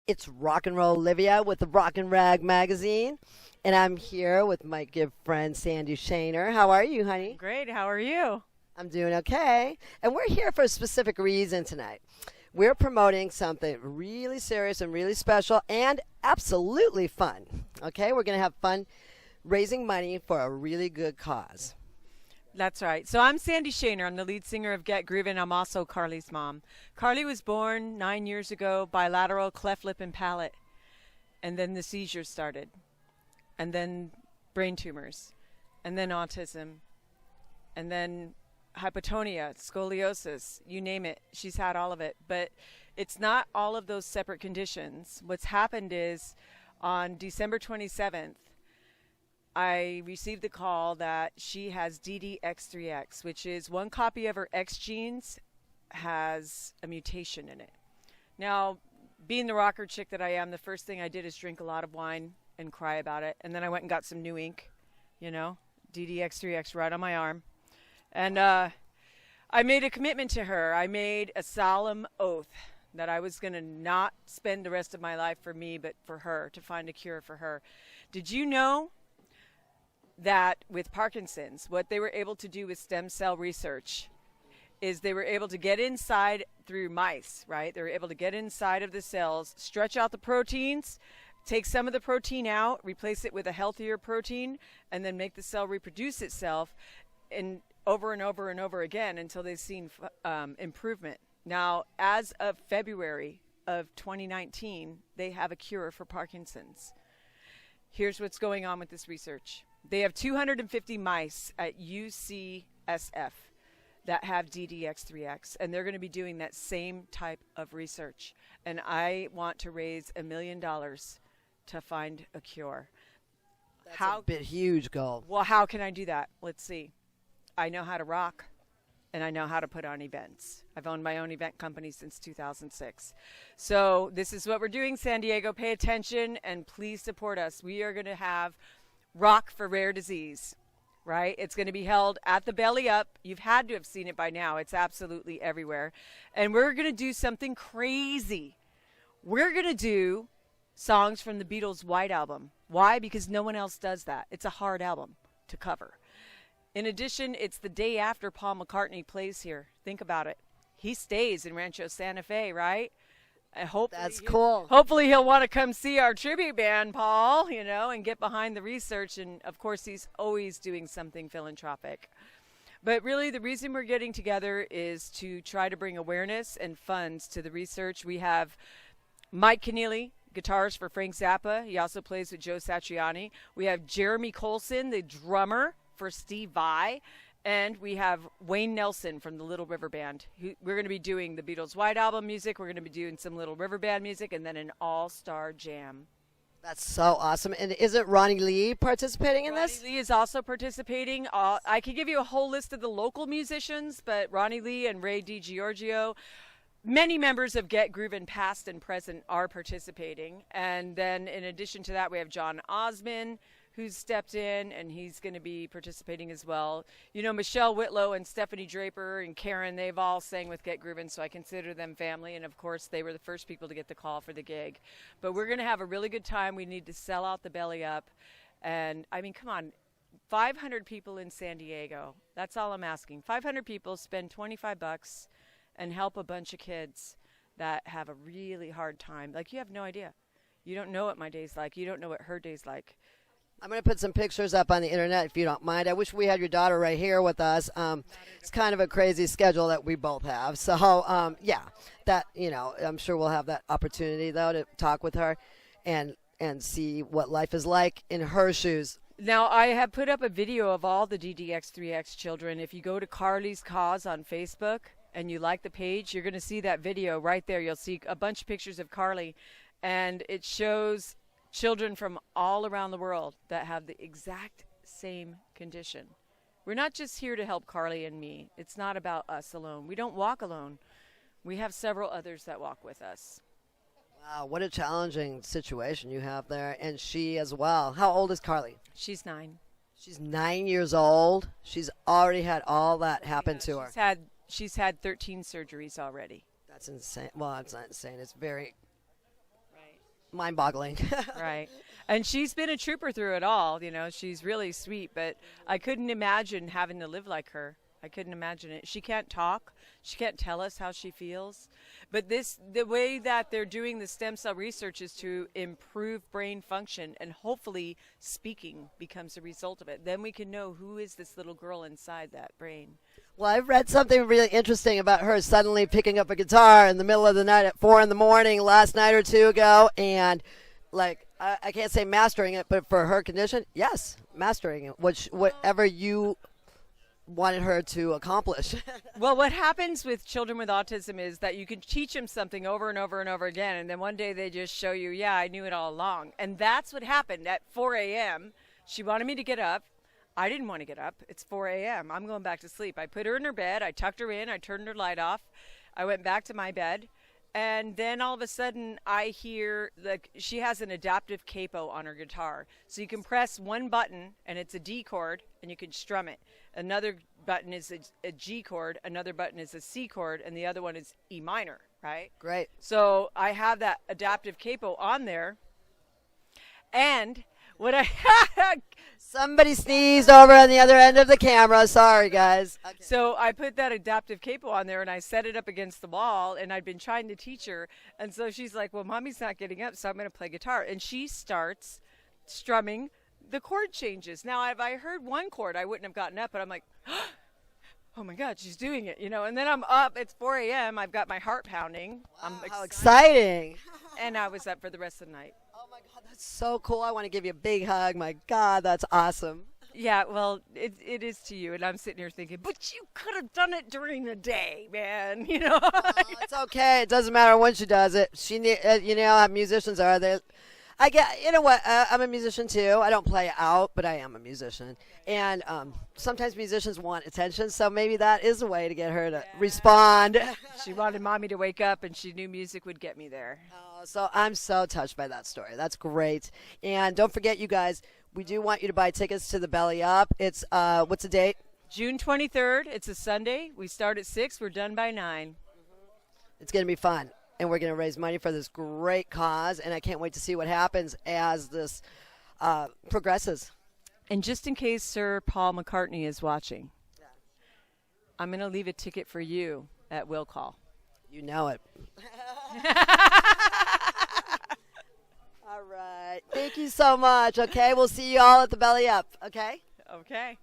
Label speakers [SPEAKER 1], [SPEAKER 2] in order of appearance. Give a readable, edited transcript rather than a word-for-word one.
[SPEAKER 1] It's Rock and Roll Olivia with the Rock and Rag magazine, and I'm here with my good friend Sandi Shaner. How are you, honey?
[SPEAKER 2] Great. How are you?
[SPEAKER 1] I'm doing okay. And we're here for a specific reason tonight. We're promoting something really serious and really special and absolutely fun. Okay? We're going to have fun raising money for a really good cause.
[SPEAKER 2] That's right. So I'm Sandi Shaner. I'm the lead singer of Get Groovin'. I'm also Carly's mom. Carly was born 9 years ago, bilateral cleft lip and palate. And then the seizures started. And then brain tumors. And then autism. And then hypotonia, scoliosis, you name it. She's had all of it. But it's not all of those separate conditions. What's happened is on December 27th, I received the call that she has DDX3X, which is one copy of her X genes has a mutation in it. Now, being the rocker chick that I am, the first thing I did is drink a lot of wine and cry about it. And then I went and got some new ink, DDX3X right on my arm. And I made a commitment to her. I made a solemn oath that I was going to not spend the rest of my life for me, but for her, to find a cure for her. Did you know that with Parkinson's, what they were able to do with stem cell research is they were able to get inside through mice, right? They were able to get inside of the cells, stretch out the proteins, take some of the protein out, replace it with a healthier protein, and then make the cell reproduce itself and over and over and over again until they've seen improvement. Now, as of February of 2019, they have a cure for Parkinson's. Here's what's going on with this research. They have 250 mice at UCSF that have DDX3X, and they're going to be doing that same type of research. And I want to raise $1 million to find a cure.
[SPEAKER 1] That's a bit huge goal.
[SPEAKER 2] Well, how can I do that? Let's see. I know how to rock, and I know how to put on events. I've owned my own event company since 2006. So this is what we're doing, San Diego. Pay attention, and please support us. We are going to have Rock for Rare Disease, right? It's going to be held at the Belly Up. You've had to have seen it by now. It's absolutely everywhere. And we're going to do something crazy. We're going to do songs from the Beatles' White Album. Why? Because no one else does that. It's a hard album to cover. In addition, it's the day after Paul McCartney plays here. Think about it. He stays in Rancho Santa Fe, right?
[SPEAKER 1] That's cool.
[SPEAKER 2] Hopefully he'll want to come see our tribute band, Paul, and get behind the research. And, of course, he's always doing something philanthropic. But really the reason we're getting together is to try to bring awareness and funds to the research. We have Mike Keneally, guitars for Frank Zappa. He also plays with Joe Satriani. We have Jeremy Colson, the drummer for Steve Vai. And we have Wayne Nelson from the Little River Band. We're going to be doing the Beatles' White Album music. We're going to be doing some Little River Band music and then an all-star jam.
[SPEAKER 1] That's so awesome. And isn't Ronnie Lee participating in this?
[SPEAKER 2] Ronnie Lee is also participating. I could give you a whole list of the local musicians, but Ronnie Lee and Ray DiGiorgio, many members of Get Groovin' past and present are participating. And then in addition to that, we have John Osmond, who's stepped in, and he's going to be participating as well. Michelle Whitlow and Stephanie Draper and Karen, they've all sang with Get Groovin', so I consider them family. And, of course, they were the first people to get the call for the gig. But we're going to have a really good time. We need to sell out the Belly Up. And, come on, 500 people in San Diego. That's all I'm asking. 500 people, spend $25 and help a bunch of kids that have a really hard time. You have no idea. You don't know what my day's like. You don't know what her day's like.
[SPEAKER 1] I'm going to put some pictures up on the internet if you don't mind. I wish we had your daughter right here with us. It's kind of a crazy schedule that we both have. So, I'm sure we'll have that opportunity, though, to talk with her and see what life is like in her shoes.
[SPEAKER 2] Now, I have put up a video of all the DDX3X children. If you go to Carly's Cause on Facebook and you like the page, you're going to see that video right there. You'll see a bunch of pictures of Carly, and it shows children from all around the world that have the exact same condition. We're not just here to help Carly and me. It's not about us alone. We don't walk alone. We have several others that walk with us.
[SPEAKER 1] Wow, what a challenging situation you have there. And she as well. How old is Carly?
[SPEAKER 2] She's 9.
[SPEAKER 1] She's 9 years old. She's already had all that happen to her.
[SPEAKER 2] She's had 13 surgeries already.
[SPEAKER 1] That's insane. Well, it's not insane. It's very mind-boggling.
[SPEAKER 2] Right. And she's been a trooper through it all. She's really sweet, but I couldn't imagine having to live like her. I couldn't imagine it. She can't talk. She can't tell us how she feels. But the way that they're doing the stem cell research is to improve brain function, and hopefully speaking becomes a result of it. Then we can know who is this little girl inside that brain.
[SPEAKER 1] Well, I've read something really interesting about her suddenly picking up a guitar in the middle of the night at 4 a.m. last night or two ago, and I can't say mastering it, but for her condition, yes, mastering it, whatever you wanted her to accomplish.
[SPEAKER 2] Well, what happens with children with autism is that you can teach them something over and over and over again, and then one day they just show you, yeah, I knew it all along. And that's what happened at 4 a.m. She wanted me to get up. I didn't want to get up. It's 4 a.m. I'm going back to sleep. I put her in her bed. I tucked her in. I turned her light off. I went back to my bed. And then all of a sudden, I hear she has an adaptive capo on her guitar. So you can press one button, and it's a D chord, and you can strum it. Another button is a G chord, another button is a C chord, and the other one is E minor, right?
[SPEAKER 1] Great.
[SPEAKER 2] So I have that adaptive capo on there. And what I
[SPEAKER 1] Somebody sneezed over on the other end of the camera. Sorry, guys. Okay.
[SPEAKER 2] So I put that adaptive capo on there, and I set it up against the wall, and I'd been trying to teach her. And so she's like, well, Mommy's not getting up, so I'm going to play guitar. And she starts strumming the chord changes. Now, if I heard one chord, I wouldn't have gotten up, but I'm like, oh, my God, she's doing it, And then I'm up. It's 4 a.m. I've got my heart pounding.
[SPEAKER 1] Wow,
[SPEAKER 2] I'm
[SPEAKER 1] how exciting.
[SPEAKER 2] And I was up for the rest of the night.
[SPEAKER 1] Oh, my God, that's so cool. I want to give you a big hug. My God, that's awesome.
[SPEAKER 2] Yeah, well, it is to you, and I'm sitting here thinking, but you could have done it during the day, man,
[SPEAKER 1] Oh, it's okay. It doesn't matter when she does it. How musicians are. You know what? I'm a musician too. I don't play out, but I am a musician. And sometimes musicians want attention, so maybe that is a way to get her to respond.
[SPEAKER 2] She wanted Mommy to wake up, and she knew music would get me there.
[SPEAKER 1] Oh, so I'm so touched by that story. That's great. And don't forget, you guys, we do want you to buy tickets to the Belly Up. It's what's the date?
[SPEAKER 2] June 23rd. It's a Sunday. We start at 6. We're done by 9.
[SPEAKER 1] It's going to be fun. And we're going to raise money for this great cause. And I can't wait to see what happens as this progresses.
[SPEAKER 2] And just in case Sir Paul McCartney is watching, I'm going to leave a ticket for you at will call.
[SPEAKER 1] You know it. All right. Thank you so much. Okay, we'll see you all at the Belly Up. Okay?
[SPEAKER 2] Okay.